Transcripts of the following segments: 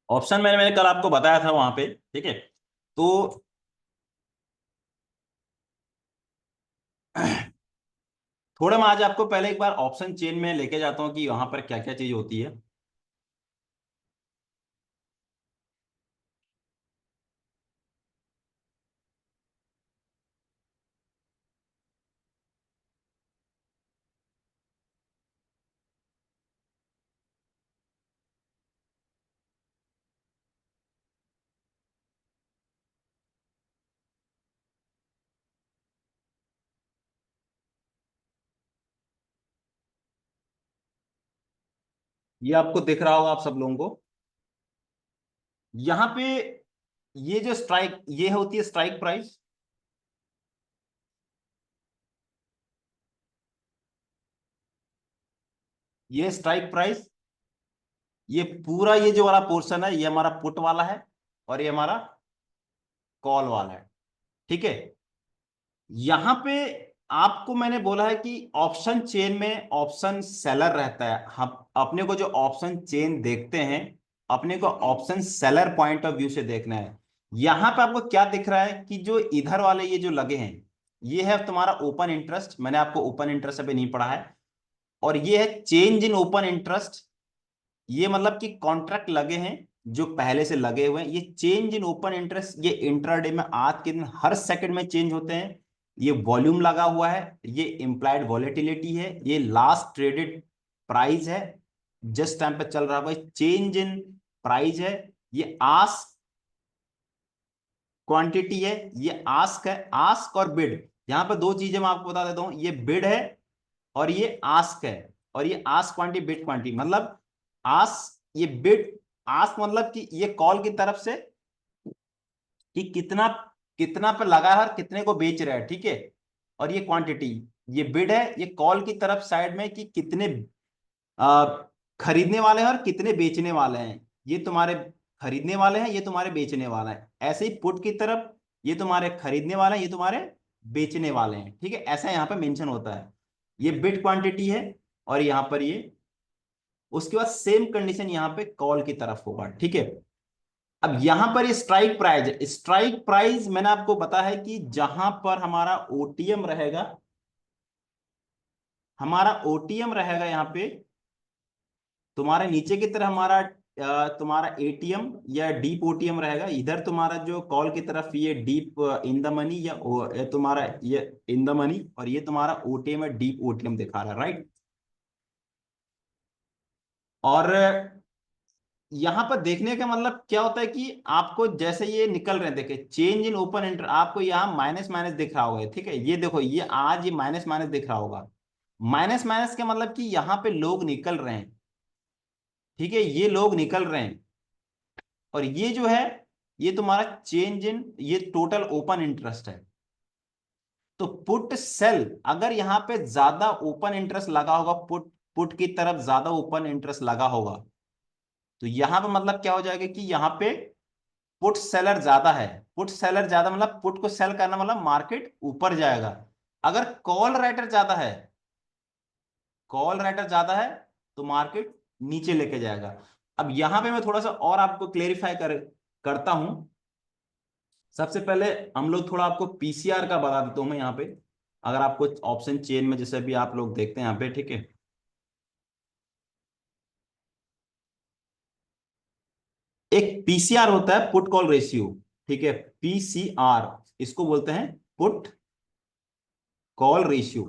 Option मैंने मैंने कल आपको बताया था वहां पे, ठीक है। तो थोड़ा मैं आज आपको पहले एक बार ऑप्शन चेन में लेके जाता हूँ कि वहां पर क्या क्या चीज होती है। ये आपको दिख रहा होगा आप सब लोगों को यहाँ पे। ये जो स्ट्राइक ये होती है स्ट्राइक प्राइस। ये स्ट्राइक प्राइस, ये पूरा ये जो वाला पोर्शन है ये हमारा पुट वाला है और ये हमारा कॉल वाला है, ठीक है। यहां पे आपको मैंने बोला है कि ऑप्शन चेन में ऑप्शन सेलर रहता है। हम अपने को जो ऑप्शन चेन देखते हैं अपने को option seller point of view से देखना है। यहां पे आपको क्या दिख रहा है कि जो इधर वाले ये जो लगे हैं ये है तुम्हारा ओपन इंटरेस्ट। मैंने आपको ओपन इंटरेस्ट अभी नहीं पढ़ा है। और ये है चेंज इन ओपन इंटरेस्ट। ये मतलब कि कॉन्ट्रैक्ट लगे हैं जो पहले से लगे हुए हैं। ये चेंज इन ओपन इंटरेस्ट ये इंट्राडे में आज के दिन हर सेकंड में चेंज होते हैं। ये वॉल्यूम लगा हुआ है, ये इम्प्लाइड वॉलेटिलिटी है, ये लास्ट ट्रेडेड प्राइस है, जिस टाइम पे चल रहा है चेंज इन प्राइस है। ये आस्क क्वांटिटी है, ये आस्क है। आस्क और बिड, यहां पर दो चीजें मैं आपको बता देता हूं, ये बिड है और ये आस्क है। और ये आस्क क्वांटिटी बिड क्वांटिटी मतलब आस्क ये बिड। आस्क मतलब कि ये कॉल की तरफ से कि कितना कितना पे लगा है और कितने को बेच रहा है, ठीक है। और ये क्वांटिटी ये बिड है, ये कॉल की तरफ साइड में कि कितने आ, खरीदने वाले हैं और कितने बेचने वाले हैं। ये तुम्हारे खरीदने वाले हैं, ये तुम्हारे बेचने वाला है। ऐसे ही पुट की तरफ ये तुम्हारे खरीदने वाले हैं, ये तुम्हारे बेचने वाले हैं, ठीक है। ऐसा यहाँ पे मेंशन होता है। ये बिड क्वांटिटी है और यहाँ पर ये उसके बाद सेम कंडीशन यहाँ पे कॉल की तरफ होगा, ठीक है। अब यहां पर ये स्ट्राइक प्राइस है। स्ट्राइक प्राइस मैंने आपको बताया है कि जहां पर हमारा ओटीएम रहेगा, हमारा ओटीएम रहेगा यहाँ पे तुम्हारे नीचे की तरफ हमारा तुम्हारा एटीएम या डीप ओटीएम रहेगा। इधर तुम्हारा जो कॉल की तरफ ये डीप इन द मनी या तुम्हारा ये इन द मनी, और ये तुम्हारा ओटीएम है डीप ओटीएम दिखा रहा है, राइट। और यहां पर देखने का मतलब क्या होता है कि आपको जैसे ये निकल रहे हैं, देखे चेंज इन ओपन इंटर आपको यहाँ माइनस माइनस दिख रहा होगा, ठीक है। ये देखो ये आज ये माइनस माइनस दिख रहा होगा। माइनस माइनस का मतलब कि यहाँ पे लोग निकल रहे हैं, ठीक है, ये लोग निकल रहे हैं। और ये जो है ये तुम्हारा चेंज इन ये टोटल ओपन इंटरेस्ट है। तो पुट सेल अगर यहाँ पे ज्यादा ओपन इंटरेस्ट लगा होगा, पुट पुट की तरफ ज्यादा ओपन इंटरेस्ट लगा होगा, तो यहां पे मतलब क्या हो जाएगा कि यहाँ पे पुट सेलर ज्यादा है। पुट सेलर ज्यादा मतलब पुट को सेल करना मतलब मार्केट ऊपर जाएगा। अगर कॉल राइटर ज्यादा है, कॉल राइटर ज्यादा है तो मार्केट नीचे लेके जाएगा। अब यहां पे मैं थोड़ा सा और आपको क्लेरिफाई करता हूं। सबसे पहले हम लोग थोड़ा आपको पीसीआर का बता देता हूं मैं यहाँ पे। अगर आपको ऑप्शन चेन में जैसे भी आप लोग देखते हैं यहाँ पे, ठीक है। एक पीसीआर होता है पुट कॉल रेशियो, ठीक है। पीसीआर इसको बोलते हैं put call ratio.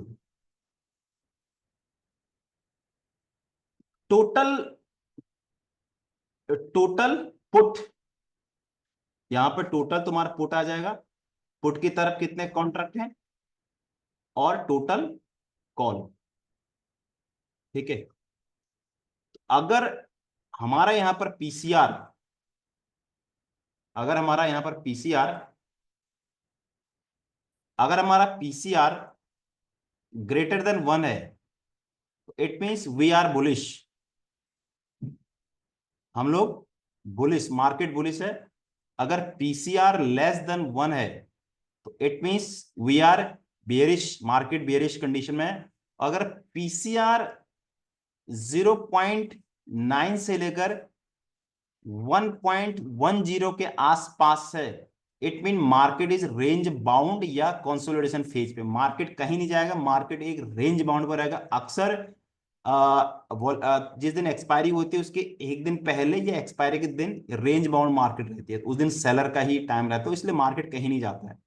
Total total put, यहां पर टोटल तुम्हारा पुट आ जाएगा। पुट की तरफ कितने कॉन्ट्रैक्ट हैं और टोटल कॉल, ठीक है। अगर हमारा यहां पर पीसीआर, अगर हमारा यहां पर पीसीआर अगर हमारा पीसीआर ग्रेटर देन 1 है, it means we are bullish. हम लोग बुलिश, मार्केट बुलिश है। अगर पीसीआर लेस देन 1 है तो it means we are bearish, market bearish condition में है। अगर पीसीआर 0.9 से लेकर 1.10 के आसपास है, it mean market is range bound या कंसोलिडेशन फेज पे। मार्केट कहीं नहीं जाएगा, मार्केट एक रेंज बाउंड पर रहेगा। अक्सर जिस दिन एक्सपायरी होती है उसके एक दिन पहले या एक्सपायरी के दिन रेंज बाउंड मार्केट रहती है, उस दिन सेलर का ही टाइम रहता है, इसलिए मार्केट कहीं नहीं जाता है।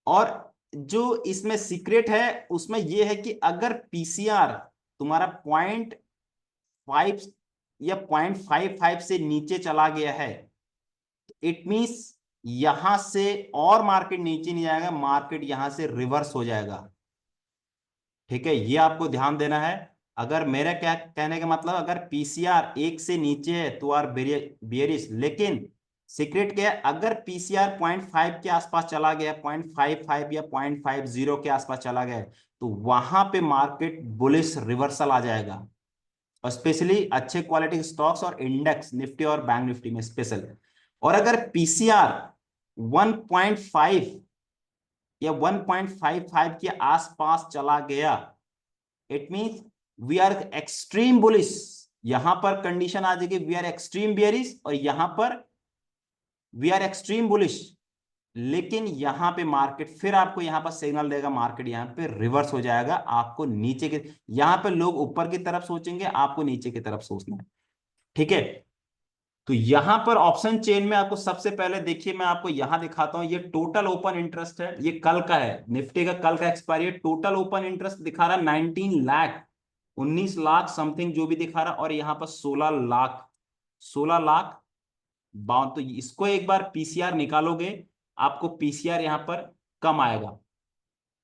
और जो इसमें सीक्रेट है उसमें यह है कि अगर पीसीआर तुम्हारा 0.5 या 0.55 से नीचे चला गया है, इट मींस यहां से और मार्केट नीचे नहीं जाएगा, मार्केट यहां से रिवर्स हो जाएगा। ठीक है, ये आपको ध्यान देना है। अगर मेरा क्या कहने का मतलब, अगर पीसीआर एक से नीचे है तो आर बियरिश, लेकिन सीक्रेट क्या है, अगर पीसीआर 0.5 के आसपास चला गया, 0.55 या 0.50 के आसपास चला गया, तो वहां पे मार्केट बुलिश रिवर्सल आ जाएगा। और स्पेशली अच्छे क्वालिटी स्टॉक्स और इंडेक्स निफ्टी और बैंक निफ्टी में स्पेशल। और अगर पीसीआर 1.5 या 1.55 के आसपास चला गया, it means we are extreme bullish. यहां पर कंडीशन आ जाएगी वी आर एक्सट्रीम बियरिश, और यहां पर वी आर एक्सट्रीम बुलिश। लेकिन यहां पे मार्केट फिर आपको यहां पर सिग्नल देगा, मार्केट यहां पे रिवर्स हो जाएगा, आपको नीचे के, यहां पे लोग ऊपर की तरफ सोचेंगे, आपको नीचे की तरफ सोचना है। ठीक है, तो यहां पर ऑप्शन चेन में आपको सबसे पहले देखिए, मैं आपको यहां दिखाता हूं, ये टोटल ओपन इंटरेस्ट है, ये कल का है, निफ्टी का कल का एक्सपायरी है। टोटल ओपन इंटरेस्ट दिखा रहा है 19 लाख, 19 लाख समथिंग जो भी दिखा रहा, और यहाँ पर 16 लाख, 16 लाख 52। तो इसको एक बार पीसीआर निकालोगे, आपको पीसीआर यहाँ पर कम आएगा।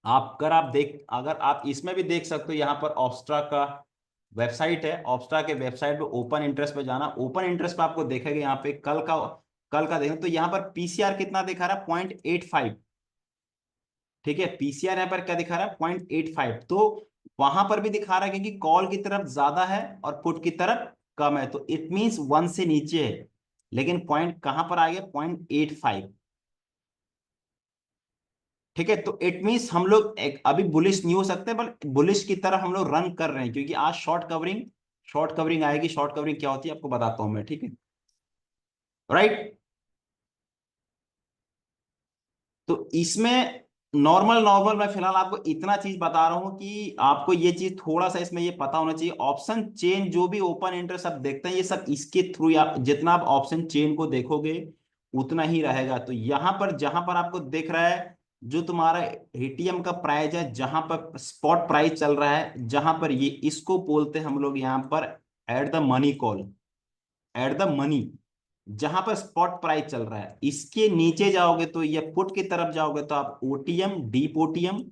आप अगर आप देख, अगर आप इसमें भी देख सकते हो, यहाँ पर ऑब्स्ट्रा का वेबसाइट है, ऑब्स्ट्रा के वेबसाइट पे ओपन इंटरेस्ट पे जाना, ओपन इंटरेस्ट पे आपको देखेगा यहाँ पे कल का देखें तो यहाँ पर पीसीआर कितना दिखा रहा है, 0.85। ठीक है, पीसीआर यहाँ पर क्या दिखा रहा है, 0.85। तो वहां पर भी दिखा रहा है क्योंकि कॉल की तरफ ज्यादा है और पुट की तरफ कम है, तो इट मींस 1 से नीचे है। लेकिन पॉइंट कहां पर आ गया, 0.85। ठीक है, तो इट मींस हम लोग अभी बुलिश नहीं हो सकते, बट बुलिश की तरफ हम लोग रन कर रहे हैं, क्योंकि आज शॉर्ट कवरिंग आएगी। शॉर्ट कवरिंग क्या होती है आपको बताता हूं मैं, ठीक है, राइट। तो इसमें नॉर्मल नॉर्मल मैं फिलहाल आपको इतना चीज बता रहा हूं कि आपको ये चीज थोड़ा सा इसमें ये पता होना चाहिए। ऑप्शन चेन जो भी ओपन इंटरेस्ट आप देखते हैं, ये सब इसके थ्रू, आप जितना आप ऑप्शन चेन को देखोगे उतना ही रहेगा। तो यहां पर जहां पर आपको देख रहा है, जो तुम्हारा एटीएम का प्राइस है, जहां पर स्पॉट प्राइस चल रहा है, जहां पर ये, इसको बोलते हैं हम लोग यहां पर at the money call, at the money, जहां पर स्पॉट प्राइस चल रहा है। इसके नीचे जाओगे तो, ये पुट की तरफ जाओगे तो आप ओटीएम डीप ओटीएम,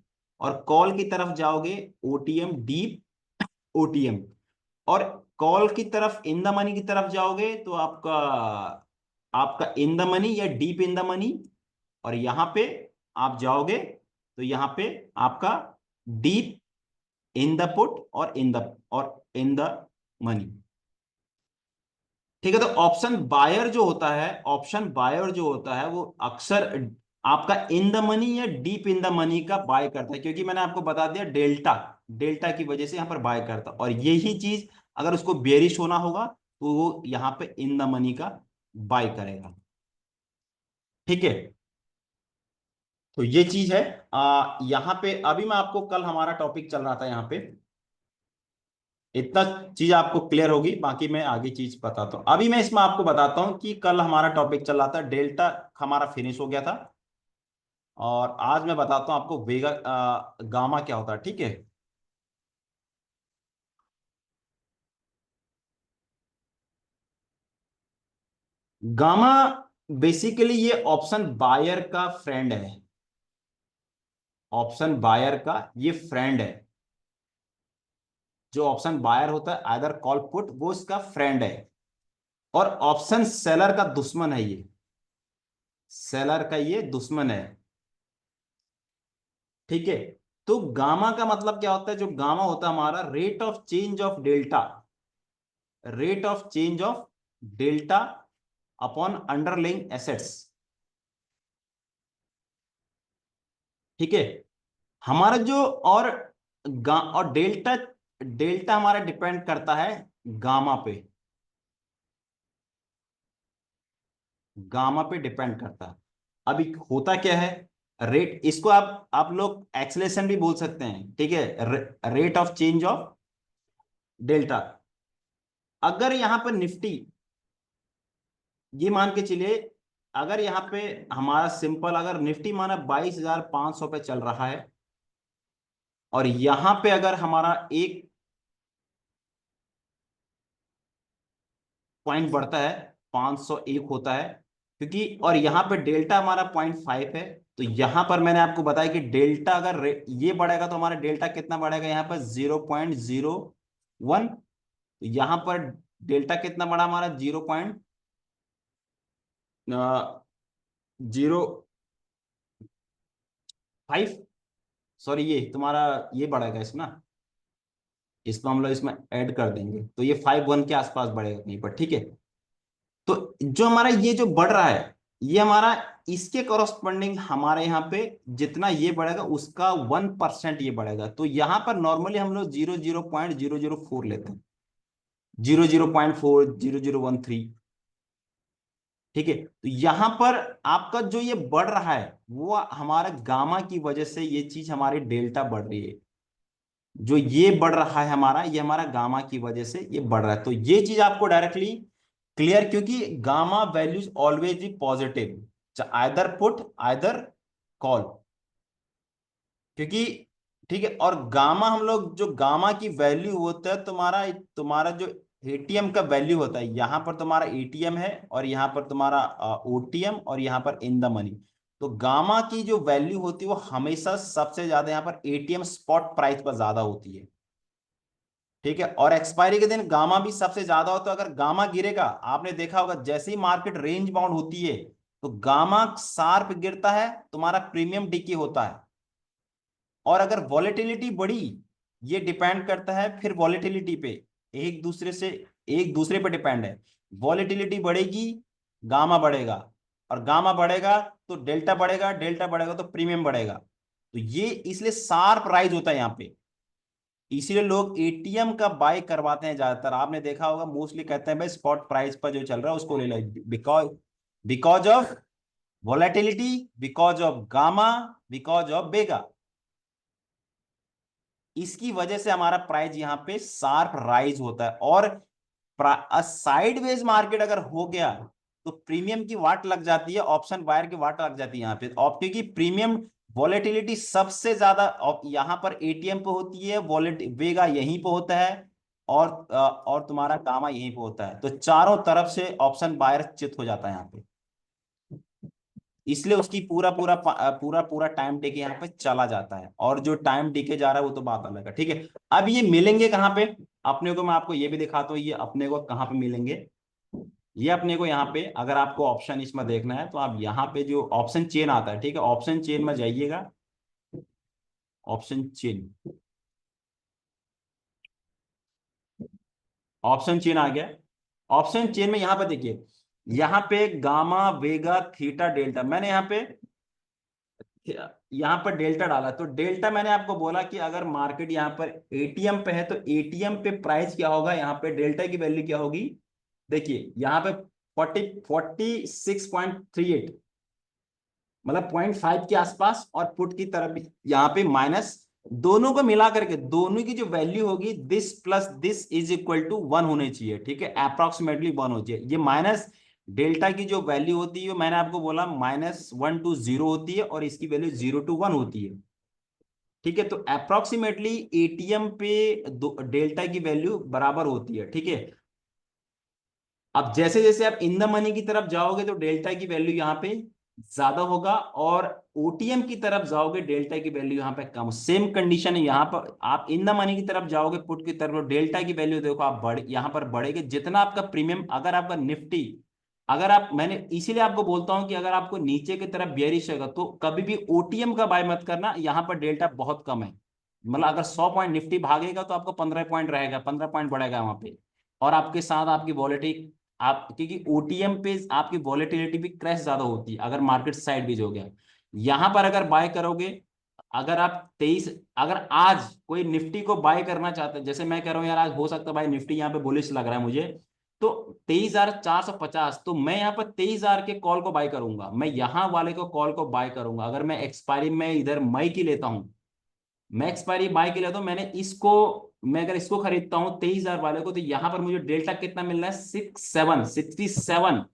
और कॉल की तरफ जाओगे ओटीएम डीप ओटीएम, और कॉल की तरफ इन द मनी की तरफ जाओगे तो आपका आपका इन द मनी या डीप इन द मनी, और यहां पे आप जाओगे तो यहां पे आपका डीप इन द पुट और इन द मनी। ठीक है, तो ऑप्शन बायर जो होता है वो अक्सर आपका इन द मनी या डीप इन द मनी का बाय करता है, क्योंकि मैंने आपको बता दिया डेल्टा, डेल्टा की वजह से यहां पर बाय करता, और यही चीज अगर उसको बेरिश होना होगा तो वो यहां पे इन द मनी का बाय करेगा। ठीक है, तो ये चीज है। यहाँ पे अभी मैं आपको, कल हमारा टॉपिक चल रहा था यहाँ पे, इतना चीज आपको क्लियर होगी, बाकी मैं आगे चीज बताता हूँ। अभी मैं इसमें आपको बताता हूँ कि कल हमारा टॉपिक चल रहा था डेल्टा, हमारा फिनिश हो गया था, और आज मैं बताता हूँ आपको वेगा गामा क्या होता है। ठीक है, गामा बेसिकली ये ऑप्शन बायर का फ्रेंड है, ऑप्शन बायर का ये फ्रेंड है। जो ऑप्शन बायर होता है आइदर कॉल पुट, वो इसका फ्रेंड है, और ऑप्शन सेलर का दुश्मन है ये, सेलर का ये दुश्मन है। ठीक है, तो गामा का मतलब क्या होता है, जो गामा होता है हमारा rate of change of delta, rate of change of delta upon underlying assets. ठीक है, हमारा जो, और डेल्टा, डेल्टा हमारा डिपेंड करता है गामा पे। गामा पे डिपेंड करता है। अभी होता क्या है, रेट, इसको आप लोग एक्सेलेरेशन भी बोल सकते हैं, ठीक है, rate of change of delta. अगर यहां पर निफ्टी, ये मान के चलिए, अगर यहाँ पे हमारा सिंपल, अगर निफ्टी माना 22,500 पे चल रहा है, और यहां पे अगर हमारा एक पॉइंट बढ़ता है, 501 होता है, क्योंकि और यहाँ पे डेल्टा हमारा 0.5 है, तो यहां पर मैंने आपको बताया कि डेल्टा अगर ये बढ़ेगा तो हमारा डेल्टा कितना बढ़ेगा, यहाँ पर 0.01। तो यहां पर डेल्टा कितना बढ़ा हमारा, 0.05, सॉरी ये तुम्हारा ये बढ़ेगा इसमें ना, इसको हम लोग इसमें ऐड कर देंगे तो ये 5.1 के आसपास बढ़ेगा कहीं पर, ठीक है। तो जो हमारा ये जो बढ़ रहा है, ये हमारा इसके कॉरस्पॉन्डिंग हमारे यहाँ पे जितना ये बढ़ेगा उसका 1% ये बढ़ेगा। तो यहाँ पर नॉर्मली हम लोग 0.0004 लेते हैं, 0.04, 0.0013, ठीक है। तो यहाँ पर आपका जो ये बढ़ रहा है वो हमारा गामा की वजह से ये चीज हमारी डेल्टा बढ़ रही है। जो ये बढ़ रहा है हमारा, ये हमारा गामा की वजह से ये बढ़ रहा है। तो ये चीज आपको डायरेक्टली क्लियर, क्योंकि gamma values always be positive, either put either call, क्योंकि ठीक है। और गामा हम लोग जो गामा की वैल्यू होता है, तुम्हारा तुम्हारा जो एटीएम का वैल्यू होता है, यहां पर तुम्हारा एटीएम है और यहां पर तुम्हारा ओटीएम और यहां पर इन द मनी। तो गामा की जो वैल्यू होती है वो हमेशा सबसे ज्यादा यहां पर एटीएम स्पॉट प्राइस पर ज्यादा होती है, ठीक है। और एक्सपायरी के दिन गामा भी सबसे ज्यादा होता है। अगर गामा गिरेगा, आपने देखा होगा जैसे ही मार्केट रेंज बाउंड होती है तो गामा शार्प गिरता है, तुम्हारा प्रीमियम डिके होता है। और अगर वॉलेटिलिटी बढ़ी, ये डिपेंड करता है फिर वॉलेटिलिटी पे, एक दूसरे से एक दूसरे पे डिपेंड है। वॉलेटिलिटी बढ़ेगी, गामा बढ़ेगा, और गामा बढ़ेगा तो डेल्टा बढ़ेगा, डेल्टा बढ़ेगा तो प्रीमियम बढ़ेगा। तो ये इसलिए शार्प राइज होता है यहाँ पे, इसीलिए लोग एटीएम का बाय करवाते हैं ज्यादातर। आपने देखा होगा मोस्टली कहते हैं भाई स्पॉट प्राइस पर जो चल रहा है उसको ले लो, because because of volatility, because of gamma, because of vega, इसकी वजह से हमारा प्राइस यहाँ पे शार्प राइज होता है। और साइडवेज मार्केट अगर हो गया तो प्रीमियम की वाट लग जाती है, ऑप्शन बायर की वाट लग जाती है यहाँ पे, क्योंकि प्रीमियम वॉलेटिलिटी सबसे ज्यादा यहाँ पर एटीएम पे होती है, वॉलेट वेगा यहीं पे होता है, और तुम्हारा गामा यहीं पे होता है। तो चारों तरफ से ऑप्शन बायर चित हो जाता है यहाँ पे, इसलिए उसकी पूरा पूरा पूरा पूरा टाइम टेके यहाँ पे चला जाता है। और जो टाइम टेके जा रहा है वो तो बात अलग है, ठीक है। अब ये मिलेंगे कहाँ पे अपने को, मैं आपको ये भी दिखाता हूँ ये अपने को कहाँ पे मिलेंगे। ये अपने को यहाँ पे, अगर आपको ऑप्शन इसमें देखना है तो आप यहाँ पे जो ऑप्शन चेन आता है, ठीक है, ऑप्शन चेन में जाइएगा, ऑप्शन चेन, ऑप्शन चेन आ गया। ऑप्शन चेन में यहाँ पे देखिए, यहाँ पे गामा वेगा थीटा डेल्टा, मैंने यहाँ पर डेल्टा डाला। तो डेल्टा मैंने आपको बोला कि अगर मार्केट यहाँ पर एटीएम पे है तो एटीएम पे प्राइस क्या होगा, यहाँ पे डेल्टा की वैल्यू क्या होगी, देखिए यहाँ पे 46.38, मतलब 0.5 के आसपास, और पुट की तरफ भी यहाँ पे माइनस, दोनों को मिला करके दोनों की जो वैल्यू होगी, this plus this is equal to 1 होने चाहिए, ठीक है, अप्रोक्सीमेटली 1 हो चाहिए। ये माइनस डेल्टा की जो वैल्यू होती है मैंने आपको बोला -1 to 0 होती है, और इसकी वैल्यू 0 to 1 होती है, ठीक है। तो अप्रोक्सीमेटली एटीएम पे डेल्टा की वैल्यू बराबर होती है, ठीक है। अब जैसे जैसे आप इन द मनी की तरफ जाओगे तो डेल्टा की वैल्यू यहाँ पे ज्यादा होगा, और ओटीएम की तरफ जाओगे डेल्टा की वैल्यू यहाँ पे कम। सेम कंडीशन है यहाँ पर, आप इन द मनी की तरफ जाओगे पुट की तरफ, डेल्टा की वैल्यू देखो आप बढ़ यहाँ पर बढ़ेगी जितना आपका प्रीमियम, अगर आपका निफ्टी, अगर आप, मैंने इसीलिए आपको बोलता हूं कि अगर आपको नीचे की तरफ बेयरिश होगा तो कभी भी ओटीएम का बाय मत करना, यहाँ पर डेल्टा बहुत कम है। मतलब अगर 100 पॉइंट निफ्टी भागेगा तो आपको 15 पॉइंट रहेगा, 15 पॉइंट बढ़ेगा वहां पे। और आपके साथ आपकी वॉलेटिलिटी, आप क्योंकि ओटीएम पे आपकी वॉलेटिलिटी भी क्रैश ज्यादा होती है अगर मार्केट साइड भी हो गया। यहां पर अगर बाय करोगे, अगर आप 23, अगर आज कोई निफ्टी को बाय करना चाहते हैं, जैसे मैं कह रहा हूं यार आज हो सकता है भाई निफ्टी यहाँ पे बुलिश लग रहा है मुझे, तो 23,450, तो मैं यहाँ पर 23,000 के कॉल को बाय करूंगा, मैं यहाँ वाले को कॉल को बाय करूंगा। अगर मैं एक्सपायरी में इधर मई की लेता हूँ, मैं एक्सपायरी बाय के लेता हूँ, मैंने इसको, मैं अगर इसको खरीदता हूँ 23,000 वाले को, तो यहाँ पर मुझे डेल्टा कितना मिल रहा है, 67।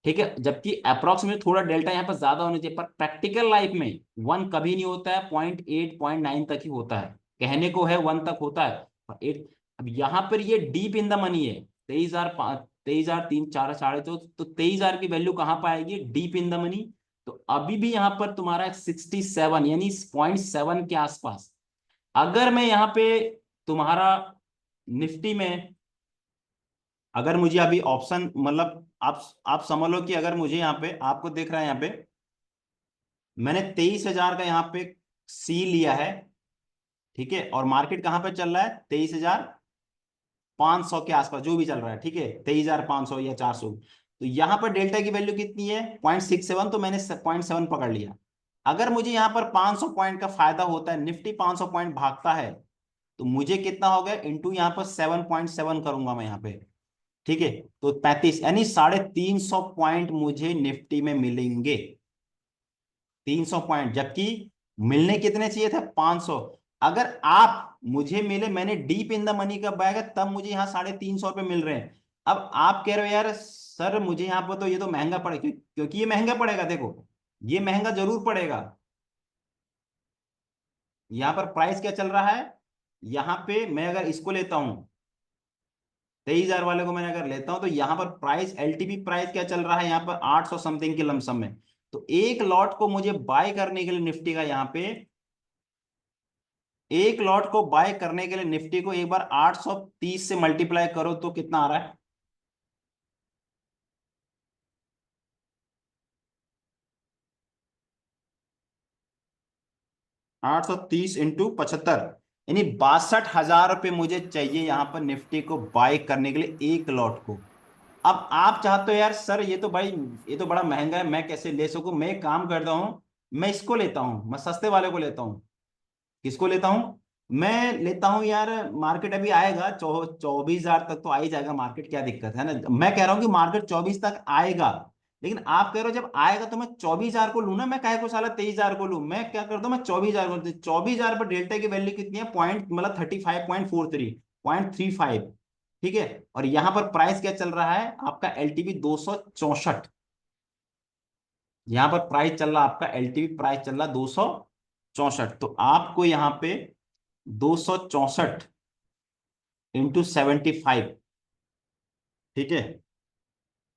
ठीक है, जबकि अप्रोक्सीमेट थोड़ा डेल्टा यहाँ पर ज्यादा होना चाहिए, पर प्रैक्टिकल लाइफ में वन कभी नहीं होता है, 0.8 0.9 तक ही होता है। कहने को है वन तक होता है, पर एट। अब यहाँ पर ये डीप इन द मनी है, 23,000 तीन चार साढ़े, तो 23,000 की वैल्यू कहाँ पर आएगी, डीप इन द मनी। तो अभी भी यहाँ पर तुम्हारा 67 यानी 0.7 के आसपास। अगर मैं यहाँ पे तुम्हारा निफ्टी में, अगर मुझे अभी ऑप्शन मतलब आप समझ लो कि अगर मुझे यहाँ पे आपको दिख रहा है, यहाँ पे मैंने 23,000 का यहाँ पे सी लिया है, ठीक है, और मार्केट कहाँ पे चल रहा है, 23,500 के आसपास जो भी चल रहा है, ठीक है, 23,500 या 400। तो यहाँ पर डेल्टा की वैल्यू कितनी है, 0.67, तो मैंने 0.7 पकड़ लिया। अगर मुझे यहाँ पर 500 पॉइंट का फायदा होता है, निफ्टी 500 पॉइंट भागता है, तो मुझे कितना हो गया, इंटू यहाँ पर 7.7 करूंगा मैं यहाँ पे, ठीक है, तो 35 यानी 350 पॉइंट मुझे निफ्टी में मिलेंगे, 300 पॉइंट, जबकि मिलने कितने चाहिए थे, 500। अगर आप मुझे मिले, मैंने डीप इन द मनी का बैग है, तब मुझे यहाँ 350 पे मिल रहे हैं। अब आप कह रहे हो यार सर मुझे यहाँ पर तो ये तो महंगा पड़े, क्योंकि ये महंगा पड़ेगा, देखो ये महंगा जरूर पड़ेगा। यहाँ पर प्राइस क्या चल रहा है, यहाँ पे मैं अगर इसको लेता हूं, 23,000 वाले को मैंने अगर लेता हूं, तो यहाँ पर प्राइस, एलटीपी प्राइस क्या चल रहा है, यहाँ पर 800 समथिंग के लमसम में। तो एक लॉट को मुझे बाय करने के लिए निफ्टी का, यहाँ पे एक लॉट को बाय करने के लिए निफ्टी को एक बार 830 से मल्टीप्लाई करो तो कितना आ रहा है, 830 इंटू 75, यानी 62,000 रुपये मुझे चाहिए यहाँ पर निफ्टी को बाय करने के लिए एक लॉट को। अब आप चाहते हो यार सर ये तो भाई, ये तो बड़ा महंगा है, मैं कैसे ले सकूं, मैं एक काम करता हूं, मैं इसको लेता हूं, मैं सस्ते वाले को लेता हूं। किसको लेता हूं, मैं लेता हूं यार, मार्केट अभी आएगा 24,000 तक तो आ ही जाएगा मार्केट, क्या दिक्कत है ना, मैं कह रहा हूं कि मार्केट 24 तक आएगा। लेकिन आप कह रहे हो जब आएगा तो मैं 24,000 को लूं ना, मैं काहे को साला 23,000 को लूं, मैं क्या करता हूं, मैं 24,000 को, 24,000 पर डेल्टा की वैल्यू कितनी है, पॉइंट मतलब 35.43, 0.35, ठीक है। और यहां पर प्राइस क्या चल रहा है आपका, एलटीवी 264, यहां पर प्राइस चल रहा है आपका, एलटीवी प्राइस चल रहा है 264, तो आपको यहां पे 264 इंटू 75, ठीक है,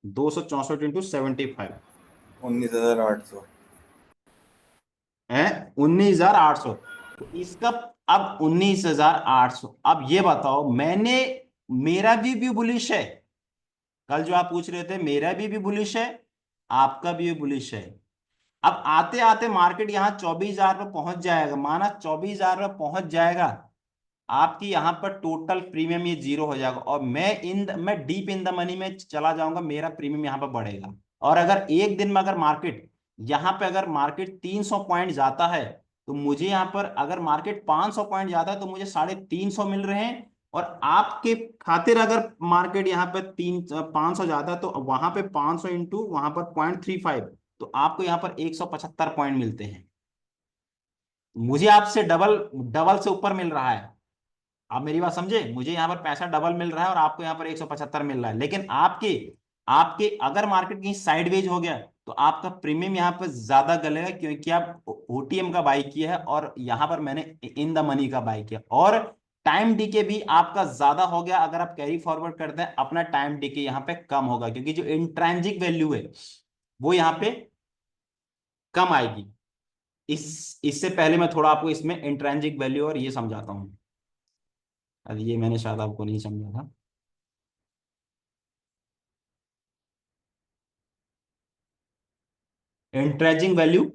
264 इंटू 75 19,800। है 19,800। तो इसका, अब 19,800, अब ये बताओ, मैंने, मेरा भी बुलिश है, कल जो आप पूछ रहे थे मेरा भी बुलिश है, आपका भी बुलिश है। अब आते आते मार्केट यहाँ 24,000 पर पहुंच जाएगा, माना 24,000 पर पहुंच जाएगा, आपकी यहाँ पर टोटल प्रीमियम ये जीरो हो जाएगा, और मैं डीप इन द मनी में चला जाऊंगा, मेरा प्रीमियम यहाँ पर बढ़ेगा। और अगर एक दिन में अगर मार्केट, यहाँ पे अगर मार्केट 300 पॉइंट जाता है, तो मुझे यहाँ पर अगर मार्केट 500 पॉइंट जाता है, तो मुझे 350 मिल रहे हैं। और आपके खातिर अगर मार्केट यहाँ पे 500 जाता है, तो वहां पे 500 इंटू वहां पर 0.35, तो आपको यहाँ पर 175 पॉइंट मिलते हैं। मुझे आपसे डबल, डबल से ऊपर मिल रहा है। आप मेरी बात समझे, मुझे यहाँ पर पैसा डबल मिल रहा है और आपको यहाँ पर 175 मिल रहा है। लेकिन आपके आपके अगर मार्केट कहीं साइडवेज हो गया, तो आपका प्रीमियम यहाँ पर ज्यादा गलेगा, क्योंकि आप ओटीएम का बाई किया है और यहाँ पर मैंने इन द मनी का बाई किया। और टाइम डीके भी आपका ज्यादा हो गया, अगर आप कैरी फॉरवर्ड करते हैं अपना टाइम डीके यहाँ पे कम होगा, क्योंकि जो इंट्रांजिक वैल्यू है वो यहाँ पे कम आएगी। इससे पहले मैं थोड़ा आपको इसमें इंट्रांजिक वैल्यू और ये समझाता हूँ। अब ये मैंने शायद आपको नहीं समझा था। इंट्रेंजिंग वैल्यू,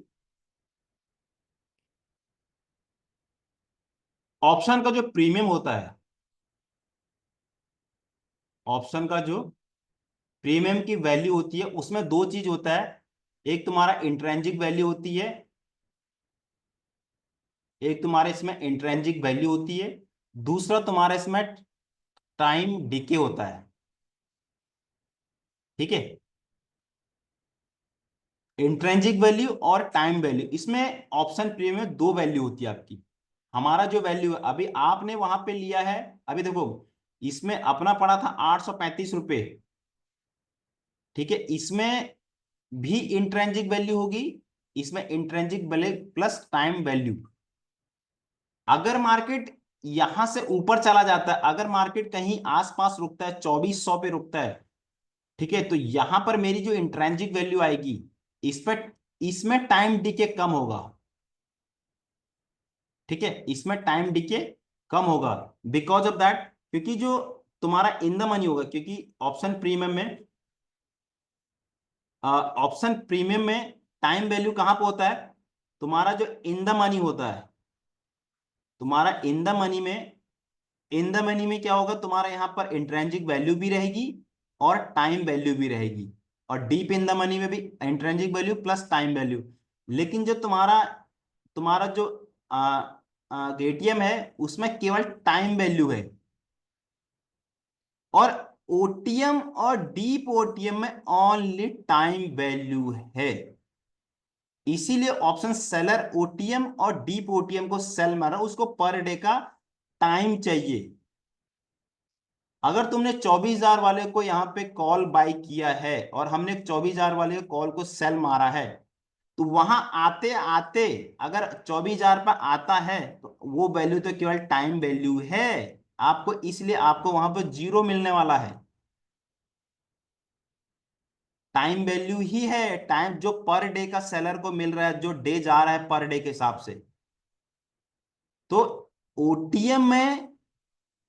ऑप्शन का जो प्रीमियम होता है, ऑप्शन का जो प्रीमियम की वैल्यू होती है, उसमें दो चीज होता है, एक तुम्हारा इंट्रेंजिक वैल्यू होती है, एक तुम्हारे इसमें इंट्रेंजिक वैल्यू होती है, दूसरा तुम्हारे इसमें टाइम डिके होता है। ठीक है, इंट्रेंसिक वैल्यू और टाइम वैल्यू, इसमें ऑप्शन प्रीमियम में दो वैल्यू होती है आपकी। हमारा जो वैल्यू है अभी आपने वहां पे लिया है, अभी देखो इसमें अपना पड़ा था 835 रुपये, ठीक है, इसमें भी इंट्रेंसिक वैल्यू होगी, इसमें intrinsic value plus time value. अगर मार्केट यहां से ऊपर चला जाता है, अगर मार्केट कहीं आसपास रुकता है 2400 पे रुकता है, ठीक है, तो यहां पर मेरी जो इंट्रेंसिक वैल्यू आएगी, इस पर इसमें टाइम डीके कम होगा, ठीक है, इसमें टाइम डीके कम होगा, बिकॉज ऑफ दैट, क्योंकि जो तुम्हारा इन द मनी होगा, क्योंकि ऑप्शन प्रीमियम में, ऑप्शन प्रीमियम में टाइम वैल्यू कहां पे होता है, तुम्हारा जो इन द मनी होता है, तुम्हारा इन द मनी में, इन द मनी में क्या होगा, तुम्हारा यहां पर इंट्रेंसिक वैल्यू भी रहेगी और टाइम वैल्यू भी रहेगी, और डीप इन द मनी में भी intrinsic value plus time value. लेकिन जो तुम्हारा तुम्हारा जो एटीएम है उसमें केवल टाइम वैल्यू है, और ओटीएम और डीप ओटीएम में ओनली टाइम वैल्यू है। इसीलिए ऑप्शन सेलर ओटीएम और डीप ओटीएम को सेल मारा, उसको पर डे का टाइम चाहिए। अगर तुमने 24,000 वाले को यहां पे कॉल बाय किया है और हमने 24,000 वाले कॉल को सेल मारा है, तो वहां आते आते अगर 24,000 पर आता है तो वो वैल्यू तो केवल टाइम वैल्यू है आपको, इसलिए आपको वहां पर जीरो मिलने वाला है। टाइम वैल्यू ही है, टाइम जो पर डे का सेलर को मिल रहा है, जो डे जा रहा है पर डे के हिसाब से। तो ओटीएम में,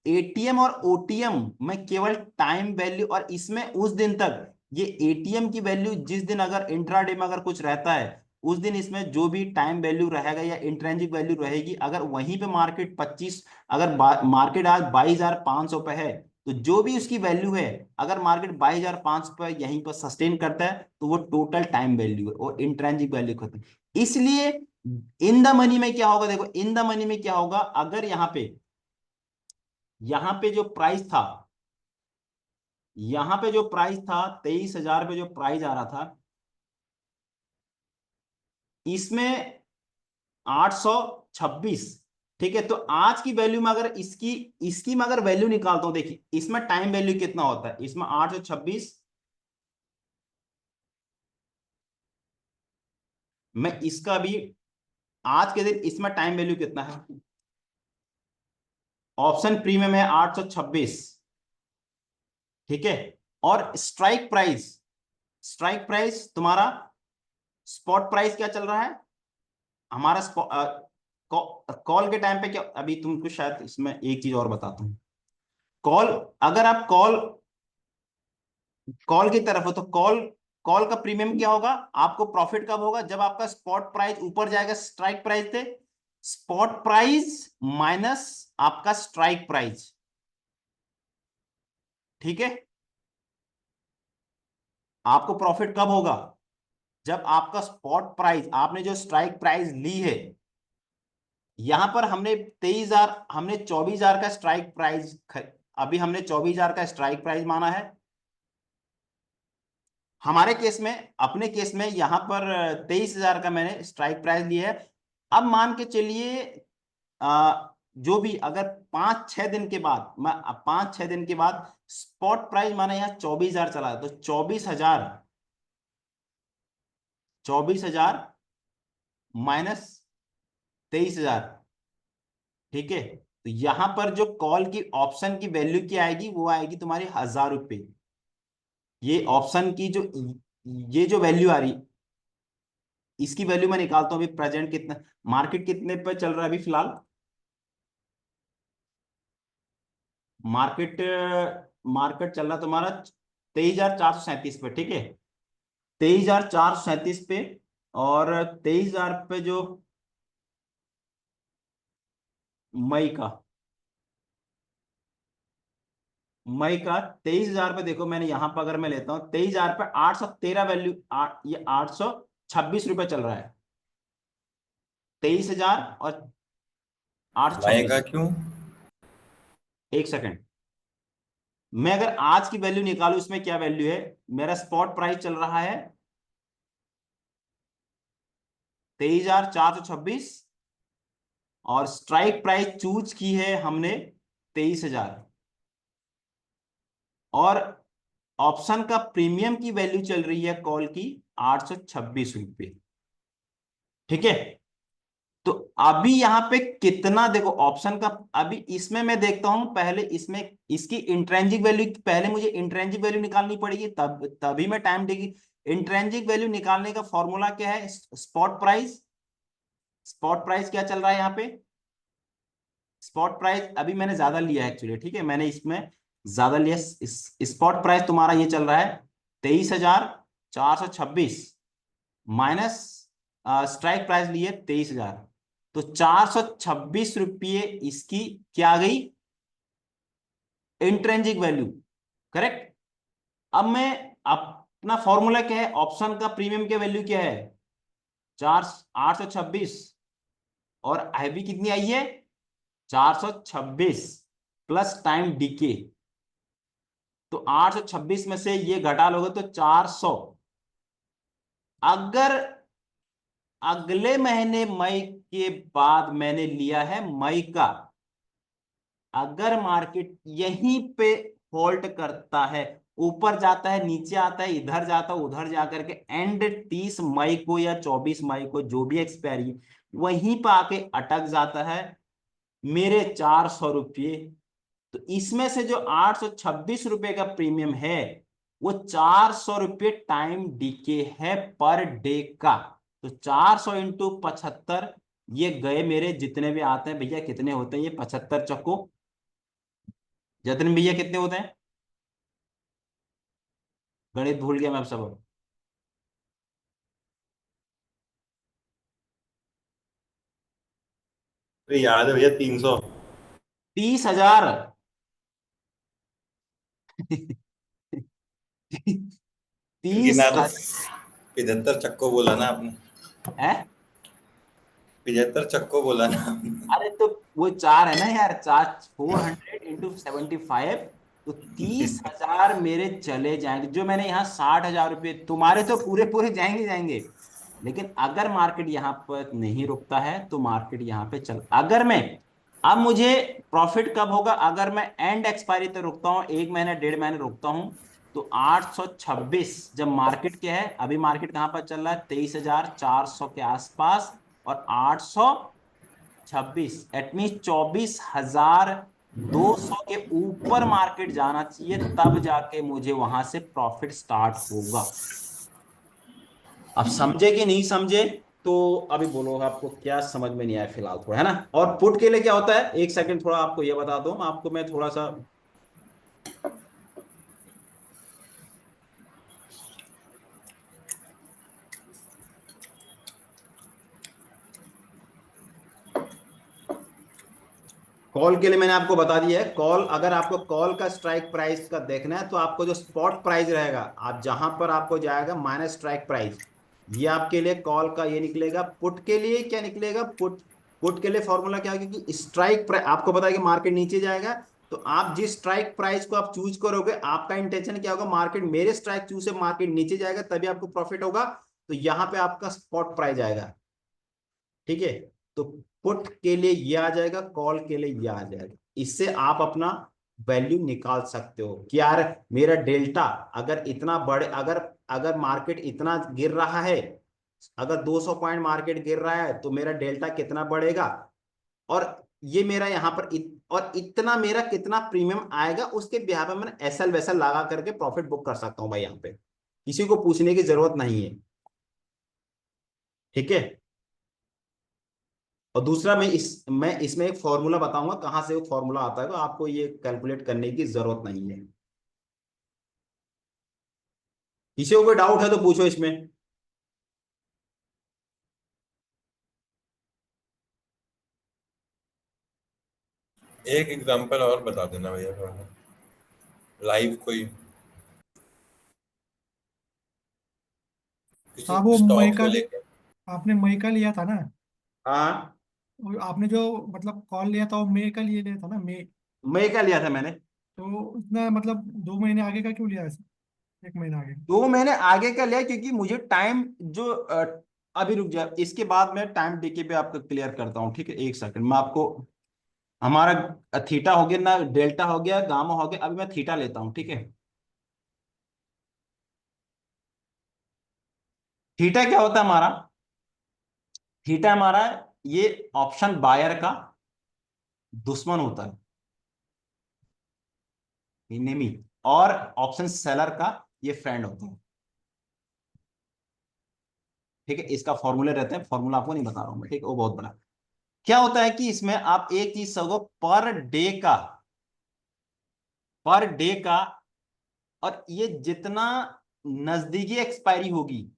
एटीएम और ओटीएम में केवल टाइम वैल्यू, और इसमें उस दिन तक ये एटीएम की वैल्यू जिस दिन अगर इंट्राडे में अगर कुछ रहता है, उस दिन इसमें जो भी टाइम वैल्यू रहेगा या इंट्रेंसिक वैल्यू रहेगी, अगर वहीं पे मार्केट 25, अगर मार्केट आज 22,500 पे है, तो जो भी उसकी वैल्यू है, अगर मार्केट 22,500 पे यहीं पर सस्टेन करता है, तो वो टोटल टाइम वैल्यू है और इंट्रेंसिक वैल्यू खत्म। इसलिए इन द मनी में क्या होगा, देखो इन द मनी में क्या होगा, अगर यहां पे जो प्राइस था, यहां पे जो प्राइस था 23,000 पे जो प्राइस आ रहा था, इसमें 826, ठीक है, तो आज की वैल्यू में अगर इसकी इसकी में अगर वैल्यू निकालता हूं, देखिए इसमें टाइम वैल्यू कितना होता है, इसमें 826, मैं इसका भी आज के दिन इसमें टाइम वैल्यू कितना है, ऑप्शन प्रीमियम है 826, ठीक है, और स्ट्राइक प्राइस तुम्हारा, स्पॉट प्राइस क्या चल रहा है हमारा, कॉल के टाइम पे क्या, अभी तुमको शायद इसमें एक चीज और बताता हूँ। कॉल, अगर आप कॉल कॉल की तरफ हो तो कॉल कॉल का प्रीमियम क्या होगा, आपको प्रॉफिट कब होगा, जब आपका स्पॉट प्राइस ऊपर जाएगा स्ट्राइक प्राइस थे, स्पॉट प्राइस माइनस आपका स्ट्राइक प्राइस, ठीक है, आपको प्रॉफिट कब होगा, जब आपका स्पॉट प्राइस, आपने जो स्ट्राइक प्राइस ली है, यहां पर हमने 23,000, हमने 24,000 का स्ट्राइक प्राइस, अभी हमने 24,000 का स्ट्राइक प्राइस माना है, हमारे केस में, अपने केस में यहां पर 23,000 का मैंने स्ट्राइक प्राइस लिया है। अब मान के चलिए जो भी अगर 5-6 दिन के बाद, मैं 5-6 दिन के बाद स्पॉट प्राइस माना यहाँ 24,000 चला, तो 24,000 माइनस 23,000, ठीक है, तो यहां पर जो कॉल की ऑप्शन की वैल्यू की आएगी, वो आएगी तुम्हारी 1,000 रुपये। ये ऑप्शन की जो, ये जो वैल्यू आ रही, इसकी वैल्यू मैं निकालता हूँ अभी प्रेजेंट कितना, मार्केट कितने पे चल रहा है अभी फिलहाल, मार्केट मार्केट चल रहा है तुम्हारा 23,437 पे, ठीक है, 23,437 पे, और 23,000 पे जो मई का मई का 23,000 पे, देखो मैंने यहां पर अगर मैं लेता हूं 23,000 पे 813 वैल्यू, ये 826 रुपये चल रहा है, 23,000 और आठ सौ मई का छब्बीस क्यों? एक सेकंड, मैं अगर आज की वैल्यू निकालू, इसमें क्या वैल्यू है, मेरा स्पॉट प्राइस चल रहा है 23,426, और स्ट्राइक प्राइस चूज की है हमने 23,000, और ऑप्शन का प्रीमियम की वैल्यू चल रही है कॉल की 826 रुपये। ठीक है, तो अभी यहाँ पे कितना देखो ऑप्शन का, अभी इसमें मैं देखता हूं पहले इसमें इसकी इंट्रेंसिक वैल्यू, पहले मुझे इंट्रेंसिक वैल्यू निकालनी पड़ेगी, तब तभी मैं टाइम देगी। इंट्रेंसिक वैल्यू निकालने का फॉर्मूला क्या है, स्पॉट प्राइस। स्पॉट प्राइस क्या चल रहा है यहाँ पे, स्पॉट प्राइस अभी मैंने ज्यादा लिया है एक्चुअली, ठीक है, मैंने इसमें ज्यादा लिया। स्पॉट प्राइस तुम्हारा ये चल रहा है 23,426, माइनस स्ट्राइक प्राइस लिए 23,000, तो 426 रुपये इसकी क्या आ गई, इंट्रेंसिक वैल्यू। करेक्ट। अब मैं, अपना फॉर्मूला क्या है, ऑप्शन का प्रीमियम की वैल्यू क्या है, 826, और आईवी कितनी आई है 426 प्लस टाइम डीके, तो 826 में से ये घटा लोगे तो 400। अगर अगले महीने मई के बाद मैंने लिया है मई का, अगर मार्केट यहीं पे होल्ड करता है, ऊपर जाता है नीचे आता है इधर जाता है उधर जाकर के एंड 30 मई को या 24 मई को जो भी एक्सपायरी, वहीं पर आके अटक जाता है मेरे 400 रुपये, तो इसमें से जो 826 रुपये का प्रीमियम है वो 400 रुपये टाइम डीके है पर डे का। तो 400 × 75, ये गए मेरे जितने भी आते हैं भैया, कितने होते हैं ये 75 चक्को, जतन भैया कितने होते हैं, गणित भूल गया मैं अब सब। अरे याद है भैया 300। 30,000। 30 गिना तो 75 चक्को बोला ना आपने। है। 75 चक्को बोला ना आपने। अरे तो वो चार है ना यार, चार, 400 × 75, तो 30,000 मेरे चले जाएंगे, जो मैंने यहाँ 60,000 रुपये, तुम्हारे तो पूरे पूरे जाएंगे जाएंगे। लेकिन अगर मार्केट यहाँ पर नहीं रुकता है तो मार्केट यहाँ पे चल, अगर मैं, अब मुझे प्रॉफिट कब होगा, अगर मैं एंड एक्सपायरी तक रुकता हूँ, 1 महीना 1.5 महीने रुकता हूँ, तो 826, जब मार्केट क्या है, अभी मार्केट कहाँ पर चल रहा है 23,400 के आसपास, और 826 एट मीन 24,200 के ऊपर मार्केट जाना चाहिए, तब जाके मुझे वहां से प्रॉफिट स्टार्ट होगा। अब समझे कि नहीं समझे, तो अभी बोलो आपको क्या समझ में नहीं आया फिलहाल थोड़ा, है ना। और पुट के लिए क्या होता है, एक सेकंड थोड़ा आपको ये बता दूं, आपको मैं थोड़ा सा, कॉल के लिए मैंने आपको बता दिया है। कॉल, अगर आपको कॉल का स्ट्राइक प्राइस का देखना है तो आपको जो स्पॉट प्राइस रहेगा, आप जहां पर आपको जाएगा माइनस स्ट्राइक प्राइस, ये आपके लिए कॉल का ये निकलेगा। पुट के लिए क्या निकलेगा, पुट, पुट के लिए फॉर्मूला क्या है, क्योंकि स्ट्राइक प्राइस आपको पता है कि मार्केट नीचे जाएगा, तो आप जिस स्ट्राइक प्राइस को आप चूज करोगे, आपका इंटेंशन क्या होगा, मार्केट मेरे स्ट्राइक चूज से मार्केट नीचे जाएगा तभी आपको प्रॉफिट होगा, तो यहां पे आपका स्पॉट प्राइस आएगा। ठीक है, तो पुट के लिए ये आ जाएगा, कॉल के लिए ये आ जाएगा। इससे आप अपना वैल्यू निकाल सकते हो कि यार मेरा डेल्टा अगर इतना बड़े, अगर अगर मार्केट इतना गिर रहा है, अगर 200 पॉइंट मार्केट गिर रहा है तो मेरा डेल्टा कितना बढ़ेगा, और ये मेरा यहाँ पर और इतना मेरा कितना प्रीमियम आएगा, उसके बिहार पे मैंने एसएल वैसल लगा करके प्रॉफिट बुक कर सकता हूँ भाई, यहाँ पे किसी को पूछने की जरूरत नहीं है। ठीक है, और दूसरा मैं इसमें एक फॉर्मूला बताऊंगा कहां से वो फॉर्मूला आता है, तो आपको ये कैलकुलेट करने की जरूरत नहीं है। किसी को कोई डाउट है तो पूछो इसमें। एक एग्जांपल और बता देना भैया थोड़ा सा, लाइव कोई, किसी हाँ वो मई स्टॉक को का, लेके। आपने मई का लिया था ना, हाँ, वो आपने जो मतलब कॉल लिया था वो मई का लिए लिया था ना, मई। मई का लिया था मैंने। तो इतना मतलब 2 महीने आगे का क्यों लिया ऐसे? 1 महीना आगे? 2 महीने आगे का लिया क्योंकि मुझे टाइम जो अभी रुक जाए, इसके बाद मैं टाइम डीके पे आपको क्लियर करता हूँ, ठीक है। एक सेकंड मैं आपको, हमारा थीटा हो गया ना, डेल्टा हो गया, गामा हो गया, अभी मैं थीटा लेता हूँ, ठीक है। थीटा क्या होता है हमारा? थीटा हमारा, ये ऑप्शन बायर का दुश्मन होता है, एनिमी, और ऑप्शन सेलर का ये फ्रेंड होता है, ठीक है। इसका फॉर्मूले रहते हैं, फॉर्मूला आपको नहीं बता रहा हूं मैं, ठीक है, वो बहुत बड़ा। क्या होता है कि इसमें आप एक चीज समझो, पर डे का, और ये जितना नजदीकी एक्सपायरी होगी,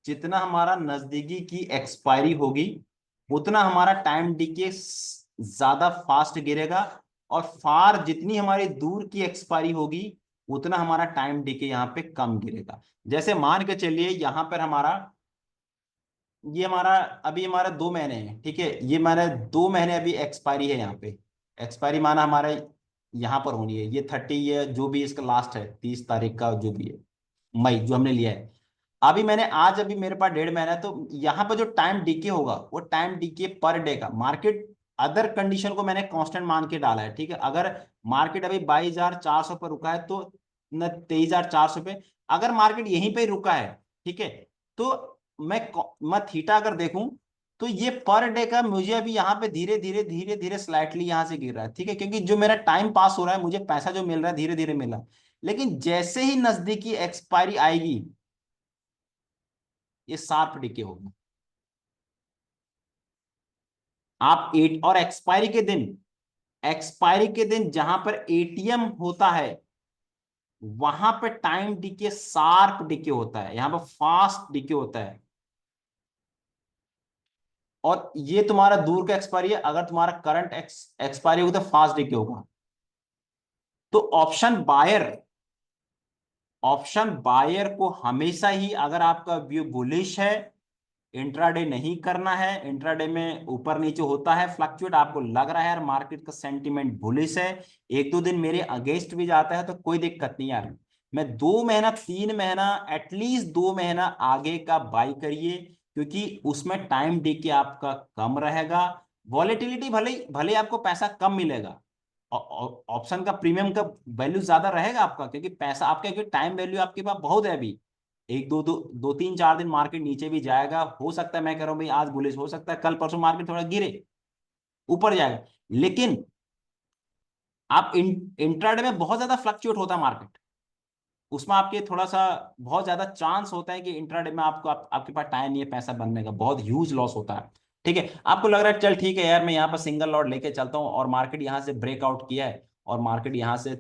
जितना हमारा नजदीकी की एक्सपायरी होगी, उतना हमारा टाइम डीके ज्यादा फास्ट गिरेगा, और फार जितनी हमारी दूर की एक्सपायरी होगी, उतना हमारा टाइम डीके यहाँ पे कम गिरेगा। जैसे मान के चलिए यहाँ पर हमारा, ये हमारा अभी हमारा 2 महीने है, ठीक है। ये हमारा 2 महीने अभी एक्सपायरी है यहाँ पे। एक्सपायरी माना हमारे यहाँ पर होनी है, ये 30, ये जो भी इसका लास्ट है 30 तारीख का, जो भी है मई जो हमने लिया है। अभी मैंने आज, अभी मेरे पास 1.5 महीना है, तो यहाँ पर जो टाइम डीके होगा वो टाइम डीके पर डे का, मार्केट अदर कंडीशन को मैंने कांस्टेंट मान के डाला है, ठीक है। अगर मार्केट अभी 22,400 पर रुका है तो न 23,400 पे, अगर मार्केट यहीं पे रुका है, ठीक है, तो मैं मैं थीटा अगर देखूं, तो ये पर डे का मुझे अभी यहाँ पे धीरे धीरे धीरे धीरे स्लाइटली यहाँ से गिर रहा है, ठीक है, क्योंकि जो मेरा टाइम पास हो रहा है, मुझे पैसा जो मिल रहा है धीरे धीरे मिल रहा है। लेकिन जैसे ही नजदीकी एक्सपायरी आएगी, ये शार्प डिके होगा। आप एट और एक्सपायरी के दिन जहां पर एटीएम होता है, वहां पे टाइम डिके शार्प डिके होता है, यहां पर फास्ट डिके होता है। और ये तुम्हारा दूर का एक्सपायरी है, अगर तुम्हारा करंट एक्सपायरी होगा तो फास्ट डिके होगा। तो ऑप्शन बायर को हमेशा ही, अगर आपका व्यू बुलिश है, इंट्राडे नहीं करना है, इंट्राडे में ऊपर नीचे होता है फ्लक्चुएट, आपको लग रहा है यार मार्केट का सेंटीमेंट बुलिश है, 1-2 दिन मेरे अगेंस्ट भी जाता है, तो कोई दिक्कत नहीं यार, मैं 2 महीना 3 महीना, एटलीस्ट 2 महीना आगे का बाई करिए, क्योंकि उसमें टाइम डे आपका कम रहेगा। वॉलेटिलिटी भले भले आपको पैसा कम मिलेगा, ऑप्शन का प्रीमियम का वैल्यू ज्यादा रहेगा आपका, क्योंकि पैसा आपका, टाइम वैल्यू आपके पास बहुत है अभी। एक दो दो दो तीन चार दिन मार्केट नीचे भी जाएगा, हो सकता है, मैं कह रहा हूं भाई आज बुलिश हो सकता है, कल परसों मार्केट थोड़ा गिरे, ऊपर जाएगा। लेकिन आप इंट्राडे में बहुत ज्यादा फ्लक्चुएट होता है मार्केट, उसमें आपके थोड़ा सा बहुत ज्यादा चांस होता है कि इंट्राडे में आपके पास टाइम नहीं है पैसा बनने का, बहुत ह्यूज लॉस होता है, ठीक है। आपको लग रहा है चल ठीक है यार, मैं यहाँ पर सिंगल लॉट लेके चलता हूँ, और मार्केट यहाँ से ब्रेकआउट किया है, और मार्केट यहाँ से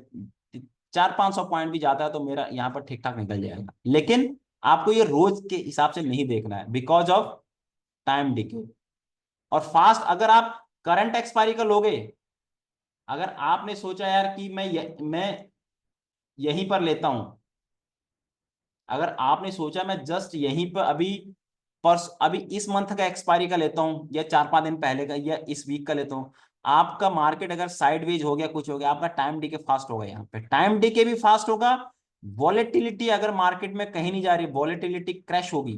400-500 पॉइंट भी जाता है, तो मेरा यहाँ पर ठीक ठाक निकल जाएगा। लेकिन आपको ये रोज के हिसाब से नहीं देखना है, बिकॉज ऑफ टाइम डिके। और फास्ट अगर आप करंट एक्सपायरी का लोगे, अगर आपने सोचा यार कि मैं यहीं पर लेता हूं, अगर आपने सोचा मैं जस्ट यहीं पर अभी इस मंथ का एक्सपायरी का लेता हूं, या 4-5 दिन पहले का, या इस वीक का लेता हूं, आपका मार्केट अगर साइडवेज हो गया, कुछ हो गया, आपका टाइम डीके फास्ट होगा, यहाँ पे टाइम डीके भी फास्ट होगा। वॉलेटिलिटी अगर मार्केट में कहीं नहीं जा रही, वॉलेटिलिटी क्रैश होगी,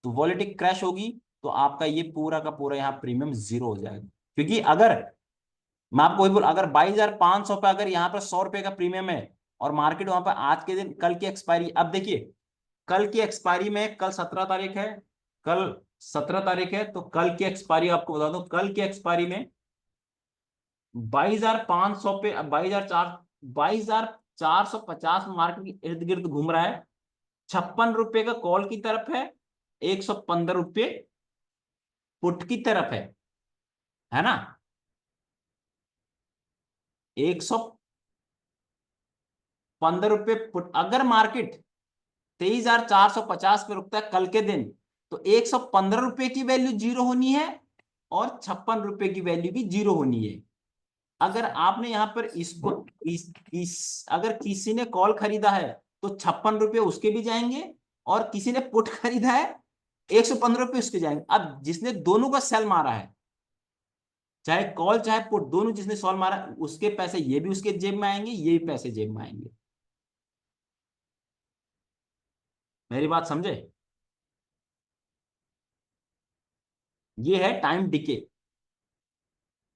तो वॉलेटिलिटी क्रैश होगी, तो आपका ये पूरा का पूरा यहाँ प्रीमियम जीरो हो जाएगा। क्योंकि अगर मैं आपको वही बोल, अगर 22,500 पे अगर यहाँ पर 100 रुपए का प्रीमियम है, और मार्केट वहां पर आज के दिन, कल की एक्सपायरी, अब देखिए कल की एक्सपायरी में, कल 17 तारीख है, कल 17 तारीख है, तो कल की एक्सपायरी आपको बता दूं, कल की एक्सपायरी में 22,500 पे, 22,450 मार्केट के इर्द गिर्द घूम रहा है, 56 रुपए का कॉल की तरफ है, 115 रुपये पुट की तरफ है ना, 115 रुपये पुट। अगर मार्केट 23,450 पे रुकता है कल के दिन, तो 115 रुपए की वैल्यू जीरो होनी है, और 56 रुपए की वैल्यू भी जीरो होनी है। अगर आपने यहां पर इसको अगर किसी ने कॉल खरीदा है, तो 56 रुपए उसके भी जाएंगे, और किसी ने पुट खरीदा है, 115 रुपए उसके जाएंगे। अब जिसने दोनों का सेल मारा है, चाहे कॉल चाहे पुट, दोनों जिसने सॉल्व मारा उसके पैसे ये भी उसके जेब में आएंगे, ये भी पैसे जेब में आएंगे। मेरी बात समझे? ये है टाइम डिके।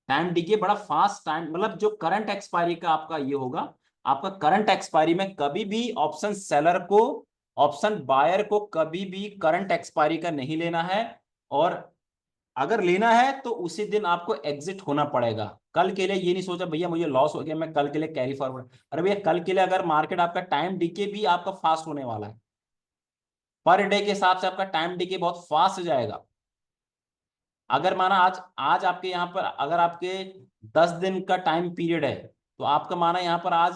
टाइम डिके बड़ा फास्ट टाइम, मतलब जो करंट एक्सपायरी का आपका ये होगा, आपका करंट एक्सपायरी में कभी भी ऑप्शन सेलर को, ऑप्शन बायर को कभी भी करंट एक्सपायरी का नहीं लेना है। और अगर लेना है तो उसी दिन आपको एग्जिट होना पड़ेगा। कल के लिए ये नहीं सोचा भैया मुझे लॉस हो गया मैं कल के लिए कैरी फॉरवर्ड, अरे भैया कल के लिए अगर मार्केट आपका टाइम डिके भी आपका फास्ट होने वाला है, पर डे के हिसाब से आपका टाइम डिके बहुत फास्ट जाएगा। अगर माना आज आज आपके यहाँ पर अगर आपके 10 दिन का टाइम पीरियड है, तो आपका माना यहाँ पर आज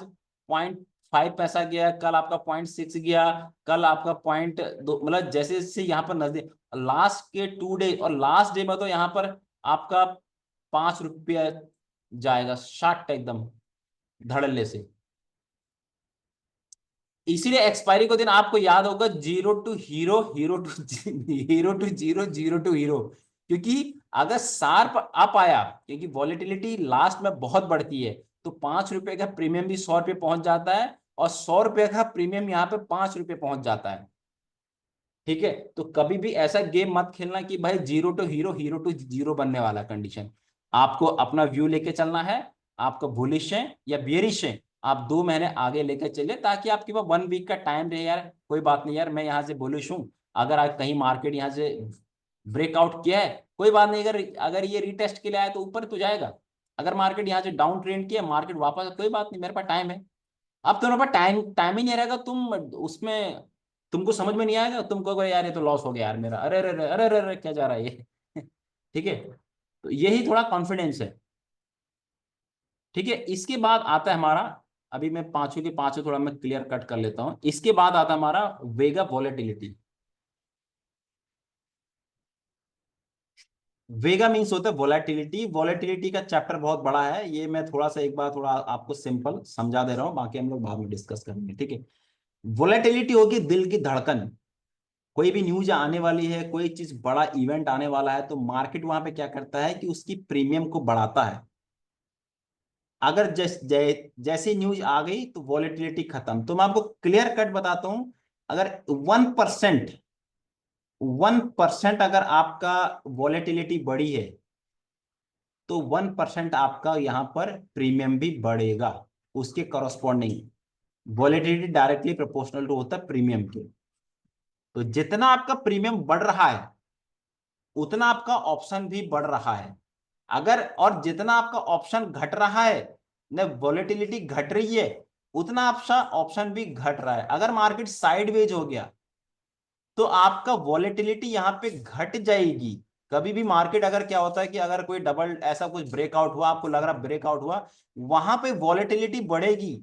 0.5 पैसा गया, कल आपका 0.6 गया, कल आपका 0.2, मतलब जैसे जैसे यहाँ पर नजदीक लास्ट के 2 डे, और लास्ट डे में तो यहाँ पर आपका 5 रुपया जाएगा शार्ट एकदम धड़ल्ले से। इसीलिए एक्सपायरी को दिन आपको याद होगा zero to hero, hero to hero to zero, zero to hero. क्योंकि अगर शार्प अप आया, क्योंकि वॉलेटिलिटी लास्ट में बहुत बढ़ती है, तो 5 रुपए का प्रीमियम भी 100 रुपये पहुंच जाता है, और 100 रुपये का प्रीमियम यहाँ पे 5 रुपये पहुंच जाता है। ठीक है, तो कभी भी ऐसा गेम मत खेलना कि भाई zero to hero, hero to zero बनने वाला कंडीशन। आपको अपना व्यू लेके चलना है, आपको बुलिश है या बियरिश है, आप 2 महीने आगे लेके चलिए, ताकि आपके पास 1 वीक का टाइम रहे। यार कोई बात नहीं यार, मैं यहाँ से बुलिश हूँ, अगर आज कहीं मार्केट यहाँ से ब्रेकआउट किया है कोई बात नहीं, अगर अगर ये रीटेस्ट के लिए आया तो ऊपर तो जाएगा। अगर मार्केट यहाँ से डाउन ट्रेंड किया, मार्केट वापस, कोई बात नहीं, मेरे पास टाइम है। अब तुम्हारे पास टाइम टाइम ही नहीं रहेगा, तुम उसमें तुमको समझ में नहीं आएगा, तुम कहोगे यार ये तो लॉस हो गया यार मेरा, अरे अरे अरे अरे अरे अरे, क्या जा रहा है ये ठीक है, तो यही थोड़ा कॉन्फिडेंस है। ठीक है, इसके बाद आता है हमारा, अभी मैं पांचों के पांचों थोड़ा मैं क्लियर कट कर लेता हूं। इसके बाद आता है हमारा वेगा वॉलेटिलिटी। वेगा मीन्स होता है वॉलेटिलिटी। वॉलेटिलिटी का चैप्टर बहुत बड़ा है, ये मैं थोड़ा सा एक बार थोड़ा आपको सिंपल समझा दे रहा हूँ, बाकी हम लोग बाद में डिस्कस करेंगे। ठीक है, वॉलेटिलिटी होगी दिल की धड़कन। कोई भी न्यूज आने वाली है, कोई चीज बड़ा इवेंट आने वाला है, तो मार्केट वहां पे क्या करता है कि उसकी प्रीमियम को बढ़ाता है। अगर जैसी न्यूज आ गई तो वॉलेटिलिटी खत्म। तो मैं आपको क्लियर कट बताता हूं, अगर 1%, 1% अगर आपका वॉलेटिलिटी बढ़ी है, तो 1% आपका यहां पर प्रीमियम भी बढ़ेगा उसके corresponding. Volatility directly proportional to होता है प्रीमियम के। तो जितना आपका प्रीमियम बढ़ रहा है, उतना आपका ऑप्शन भी बढ़ रहा है। अगर और जितना आपका ऑप्शन घट रहा है, न वॉलेटिलिटी घट रही है, उतना आपका ऑप्शन भी घट रहा है। अगर मार्केट साइडवेज हो गया, तो आपका वॉलेटिलिटी यहाँ पे घट जाएगी। कभी भी मार्केट अगर क्या होता है कि अगर कोई डबल ऐसा कुछ ब्रेकआउट हुआ, आपको लग रहा ब्रेकआउट हुआ, वहां पे वॉलेटिलिटी बढ़ेगी,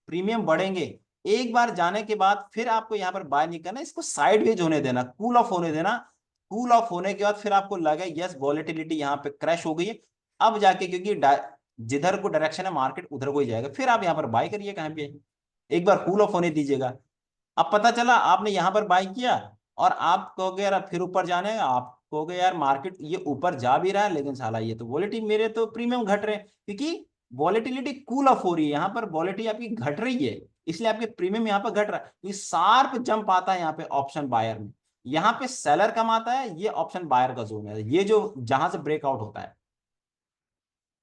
प्रीमियम बढ़ेंगे। एक बार जाने के बाद फिर आपको यहाँ पर बाय नहीं करना, इसको साइडवेज होने देना, कूल ऑफ होने देना। कूल ऑफ होने के बाद फिर आपको लगे यस वॉलेटिलिटी यहाँ पे क्रैश हो गई है, अब जाके, क्योंकि जिधर को डायरेक्शन है मार्केट उधर को ही जाएगा, फिर आप यहाँ पर बाय करिए कहीं पे, एक बार कूल ऑफ होने दीजिएगा। अब पता चला आपने यहां पर बाय किया, और आप कहोगे यार फिर ऊपर जाने, आप कहोगे यार मार्केट ये ऊपर जा भी रहा है, लेकिन साला ये तो वॉलेटिलिटी, मेरे तो प्रीमियम घट रहे हैं, क्योंकि वॉलेटिलिटी कूल ऑफ हो रही है, यहाँ पर वॉलेटिलिटी आपकी घट रही है, इसलिए आपके प्रीमियम यहाँ पर घट रहा है। तो शार्प जंप आता है यहाँ पे ऑप्शन बायर में, यहाँ पे सेलर कमाता है, ये ऑप्शन बायर का जोन है, ये जो जहां से ब्रेकआउट होता है।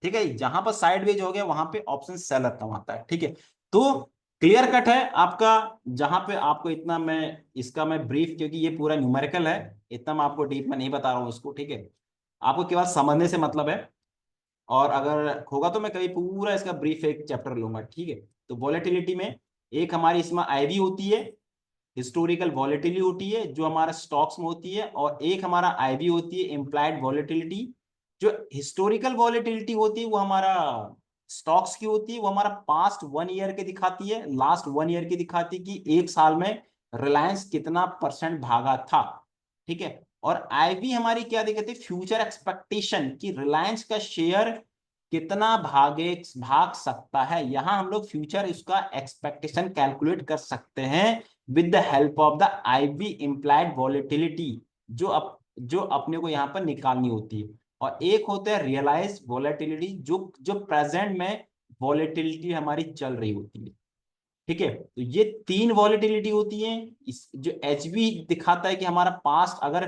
ठीक है, जहां पर साइडवेज हो गया वहां पे ऑप्शन सेलर कमाता है। ठीक है, तो क्लियर कट है आपका, जहां पे आपको इतना मैं इसका मैं ब्रीफ, क्योंकि ये पूरा न्यूमेरिकल है, इतना मैं आपको डीप में नहीं बता रहा हूँ इसको। ठीक है, आपको केवल समझने से मतलब है, और अगर होगा तो मैं कभी पूरा इसका ब्रीफ एक चैप्टर लूंगा। ठीक है, तो वॉलेटिलिटी में एक हमारी इसमें आईवी होती है, हिस्टोरिकल वॉलेटिलिटी होती है जो हमारा स्टॉक्स में होती है, और एक हमारा आईवी होती है इम्प्लाइड वॉलेटिलिटी। जो हिस्टोरिकल वॉलेटिलिटी होती है वो हमारा स्टॉक्स की होती है, वो हमारा पास्ट 1 ईयर के दिखाती है, लास्ट 1 ईयर की दिखाती है कि एक साल में रिलायंस कितना परसेंट भागा था। ठीक है, और आईवी हमारी क्या दिखाती है, फ्यूचर एक्सपेक्टेशन कि रिलायंस का शेयर कितना भाग सकता है। यहां हम लोग फ्यूचर इसका एक्सपेक्टेशन कैलकुलेट कर सकते हैं with the help of the IV implied volatility, जो अपने को यहाँ पर निकालनी होती है। और एक होता है रियलाइज वॉलेटिलिटी, जो जो प्रेजेंट में वॉलेटिलिटी हमारी चल रही होती है। ठीक है, तो ये तीन वॉलेटिलिटी होती है। इस जो एचबी दिखाता है कि हमारा पास्ट, अगर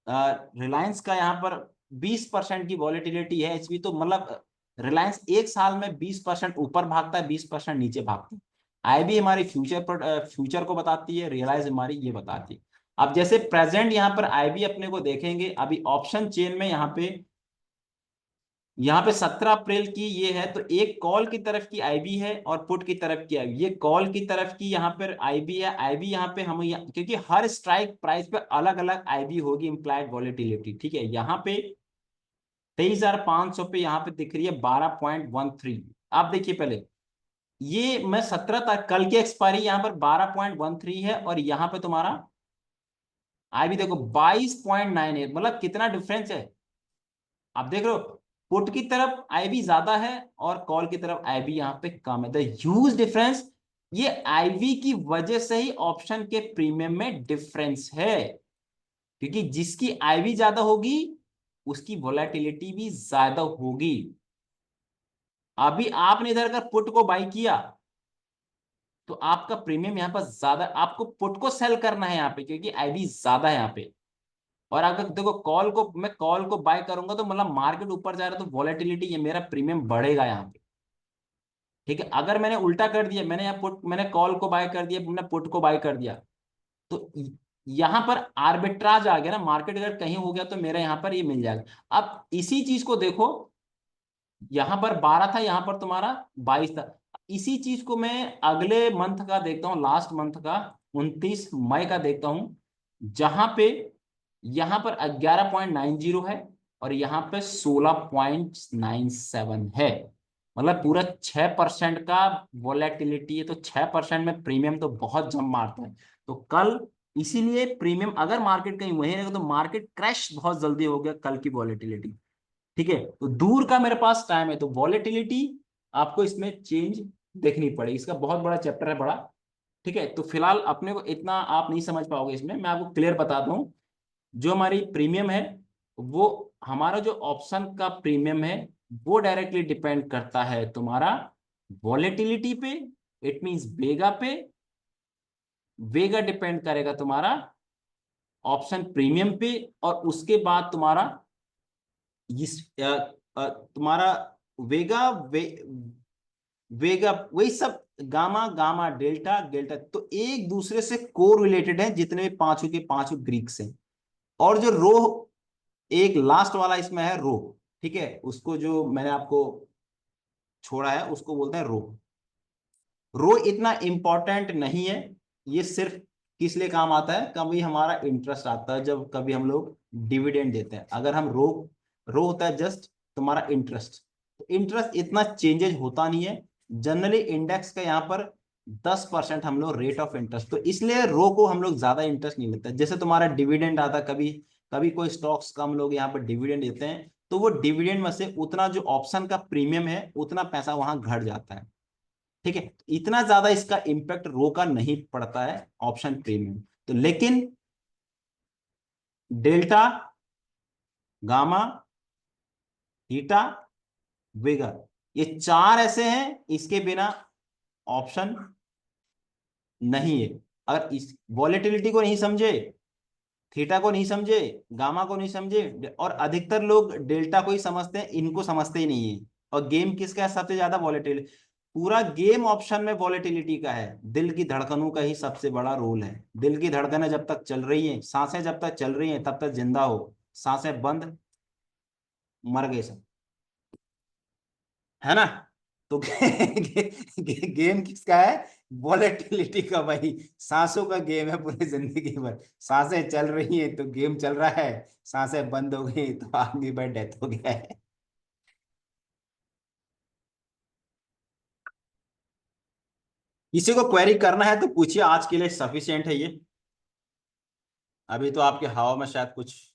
रिलायंस का यहाँ पर 20% की वॉलेटिलिटी है एचबी, तो मतलब रिलायंस एक साल में 20% ऊपर भागता है, 20% नीचे भागता है। आईबी हमारी फ्यूचर को बताती है, रियलाइज हमारी ये बताती है। अब जैसे प्रेजेंट यहाँ पर आईबी अपने को देखेंगे, अभी ऑप्शन चेन में यहाँ पे 17 अप्रैल की ये है, तो एक कॉल की तरफ की आईबी है और पुट की तरफ की आईबी। ये कॉल की तरफ की यहाँ पर आईबी है, आईबी यहाँ पे हम क्योंकि हर स्ट्राइक प्राइस पे अलग अलग आईबी होगी, इम्प्लाइड वॉलेटिलिटी। ठीक है, यहाँ पे 23,500 पे यहाँ पे दिख रही है 12.13। आप देखिए पहले, ये मैं 17 तारीख कल की एक्सपायरी यहाँ पर 12.13 है, और यहाँ पे तुम्हारा आईबी देखो 22.98, मतलब कितना डिफरेंस है। आप देख रहे हो, पुट की तरफ आईबी ज्यादा है और कॉल की तरफ आईबी यहाँ पे कम है। द ह्यूज डिफरेंस, ये आईबी की वजह से ही ऑप्शन के प्रीमियम में डिफरेंस है, क्योंकि जिसकी आईवी ज्यादा होगी उसकी वोलेटिलिटी भी ज्यादा होगी। अभी आपने इधर अगर पुट को बाई किया तो आपका प्रीमियम यहाँ पर ज्यादा, आपको पुट को सेल करना है यहाँ पे क्योंकि आईवी ज्यादा है यहाँ पे। और अगर देखो मैं कॉल को बाय करूंगा तो मतलब मार्केट ऊपर जा रहा है तो वोलेटिलिटी, ये मेरा प्रीमियम बढ़ेगा यहाँ पे। ठीक है, अगर मैंने उल्टा कर दिया, मैंने कॉल को बाय कर दिया, मैंने पुट को बाय कर दिया, तो यहां पर आर्बिट्राज आ गया ना, मार्केट अगर कहीं हो गया तो मेरा यहां पर ये मिल जाएगा। अब इसी चीज को देखो, यहां पर 12 था, यहां पर तुम्हारा 22 था। इसी चीज को मैं अगले मंथ का देखता हूं, लास्ट मंथ का 29 मई का देखता हूं, जहां पे यहां पर 11.90 है और यहाँ पे 16.97 है। मतलब पूरा 6% का वोलेटिलिटी है, तो 6% में प्रीमियम तो बहुत जम मारता है। तो कल इसीलिए प्रीमियम, अगर मार्केट कहीं वही रहेगा तो मार्केट क्रैश बहुत जल्दी हो गया कल की वॉलेटिलिटी। ठीक है, तो दूर का मेरे पास टाइम है, तो वॉलेटिलिटी आपको इसमें चेंज देखनी पड़ेगी। इसका बहुत बड़ा चैप्टर है, बड़ा। ठीक है, तो फिलहाल अपने को इतना आप नहीं समझ पाओगे इसमें, मैं आपको क्लियर बताता हूँ। जो हमारी प्रीमियम है, वो हमारा जो ऑप्शन का प्रीमियम है वो डायरेक्टली डिपेंड करता है तुम्हारा वॉलेटिलिटी पे, इट मींस वेगा पे। वेगा डिपेंड करेगा तुम्हारा ऑप्शन प्रीमियम पे, और उसके बाद तुम्हारा इस तुम्हारा वेगा वेगा वही सब, गामा गामा डेल्टा डेल्टा, तो एक दूसरे से को रिलेटेड है जितने भी पांचों के पांचों ग्रीक्स हैं। और जो रो, एक लास्ट वाला इसमें है रो। ठीक है, उसको जो मैंने आपको छोड़ा है उसको बोलते हैं रो। रो इतना इंपॉर्टेंट नहीं है, ये सिर्फ किस लिए काम आता है, कभी हमारा इंटरेस्ट आता है जब कभी हम लोग डिविडेंड देते हैं, अगर हम रो, रो होता है जस्ट तुम्हारा इंटरेस्ट। तो इंटरेस्ट इतना चेंजेज होता नहीं है जनरली, इंडेक्स का यहाँ पर 10% हम लोग रेट ऑफ इंटरेस्ट, तो इसलिए रो को हम लोग ज्यादा इंटरेस्ट नहीं लेते। जैसे तुम्हारा डिविडेंड आता, कभी कभी कोई स्टॉक्स का हम लोग यहाँ पर डिविडेंड देते हैं, तो वो डिविडेंड में से उतना जो ऑप्शन का प्रीमियम है उतना पैसा वहां घट जाता है। ठीक है, इतना ज्यादा इसका इंपैक्ट रो का नहीं पड़ता है ऑप्शन प्रीमियम। तो लेकिन डेल्टा, गामा, थीटा, वेगा, ये चार ऐसे हैं इसके बिना ऑप्शन नहीं है। अगर इस वॉलेटिलिटी को नहीं समझे, थीटा को नहीं समझे, गामा को नहीं समझे, और अधिकतर लोग डेल्टा को ही समझते हैं, इनको समझते ही नहीं है। और गेम किसका है सबसे ज्यादा वॉलेटिल, पूरा गेम ऑप्शन में वॉलेटिलिटी का है। दिल की धड़कनों का ही सबसे बड़ा रोल है। दिल की धड़कनें जब तक चल रही हैं, सांसें जब तक चल रही हैं तब तक जिंदा हो, सांसें बंद, मर गए सब, है ना। तो गेम किसका है, वॉलेटिलिटी का। भाई सांसों का गेम है पूरी जिंदगी भर, सांसें चल रही हैं तो गेम चल रहा है, सांसें बंद हो गई तो आदमी पर डेथ हो गया है। किसी को क्वेरी करना है तो पूछिए, आज के लिए सफिशिएंट है ये। अभी तो आपके हवा में शायद कुछ